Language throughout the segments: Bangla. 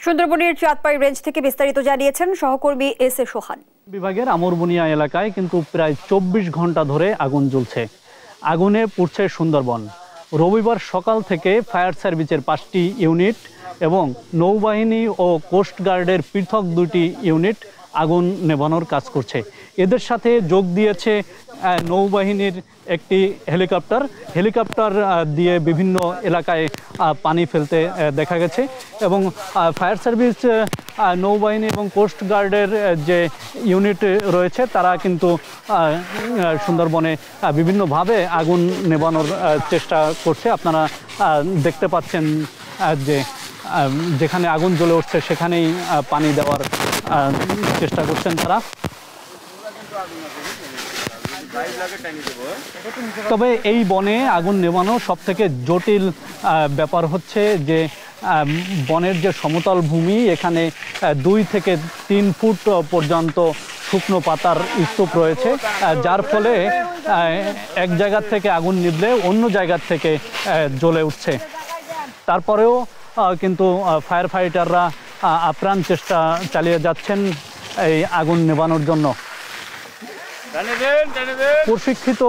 সুন্দরবনের চাঁদপাই রেঞ্জ থেকে বিস্তারিত জানিয়েছেন সহকর্মী এস এ সোহান। বিভাগের আমরবুনিয়া এলাকায় কিন্তু প্রায় ২৪ ঘন্টা ধরে আগুন জ্বলছে। আগুনে পুড়ছে সুন্দরবন। রবিবার সকাল থেকে ফায়ার সার্ভিসের ৫টি ইউনিট এবং নৌবাহিনী ও কোস্টগার্ডের পৃথক ২টি ইউনিট আগুন নেভানোর কাজ করছে। এদের সাথে যোগ দিয়েছে নৌবাহিনীর একটি হেলিকপ্টার দিয়ে বিভিন্ন এলাকায় পানি ফেলতে দেখা গেছে এবং ফায়ার সার্ভিস, নৌবাহিনী এবং কোস্টগার্ডের যে ইউনিট রয়েছে তারা কিন্তু সুন্দরবনে বিভিন্নভাবে আগুন নেভানোর চেষ্টা করছে। আপনারা দেখতে পাচ্ছেন যে যেখানে আগুন জ্বলে উঠছে সেখানেই পানি দেওয়ার চেষ্টা করছেন তারা। তবে এই বনে আগুন নেভানো সবথেকে জটিল ব্যাপার হচ্ছে যে বনের যে সমতল ভূমি, এখানে ২ থেকে ৩ ফুট পর্যন্ত শুকনো পাতার স্তূপ রয়েছে, যার ফলে এক জায়গা থেকে আগুন নিভলে অন্য জায়গা থেকে জ্বলে উঠছে। তারপরেও কিন্তু ফায়ার ফাইটাররা আপ্রাণ চেষ্টা চালিয়ে যাচ্ছেন এই আগুন নেভানোর জন্য। প্রশিক্ষিত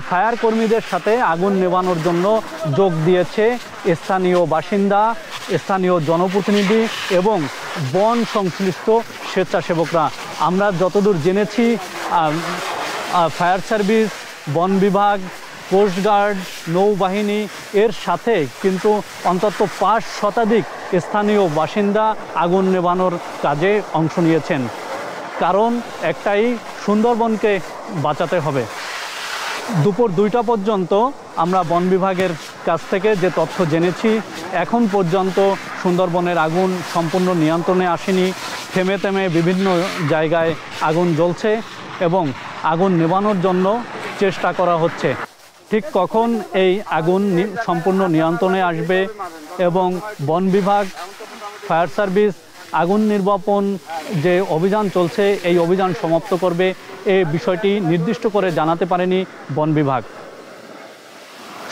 ফায়ার কর্মীদের সাথে আগুন নেভানোর জন্য যোগ দিয়েছে স্থানীয় বাসিন্দা, স্থানীয় জনপ্রতিনিধি এবং বন সংশ্লিষ্ট স্বেচ্ছাসেবকরা। আমরা যতদূর জেনেছি ফায়ার সার্ভিস, বন বিভাগ, কোস্টগার্ড, নৌবাহিনী এর সাথে কিন্তু অন্তত ৫ শতাধিক স্থানীয় বাসিন্দা আগুন নেভানোর কাজে অংশ নিয়েছেন। কারণ একটাই, সুন্দরবনকে বাঁচাতে হবে। দুপুর ২টা পর্যন্ত আমরা বন বিভাগের কাছ থেকে যে তথ্য জেনেছি, এখন পর্যন্ত সুন্দরবনের আগুন সম্পূর্ণ নিয়ন্ত্রণে আসেনি। থেমে থেমে বিভিন্ন জায়গায় আগুন জ্বলছে এবং আগুন নেভানোর জন্য চেষ্টা করা হচ্ছে। ঠিক কখন এই আগুন সম্পূর্ণ নিয়ন্ত্রণে আসবে এবং বন বিভাগ, ফায়ার সার্ভিস আগুন নির্বাপন যে অভিযান চলছে এই অভিযান সমাপ্ত করবে, এই বিষয়টি নির্দিষ্ট করে জানাতে পারেনি বন বিভাগ।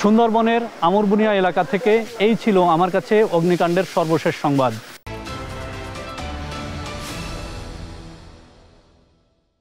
সুন্দরবনের আমরবুনিয়া এলাকা থেকে এই ছিল আমার কাছে অগ্নিকাণ্ডের সর্বশেষ সংবাদ।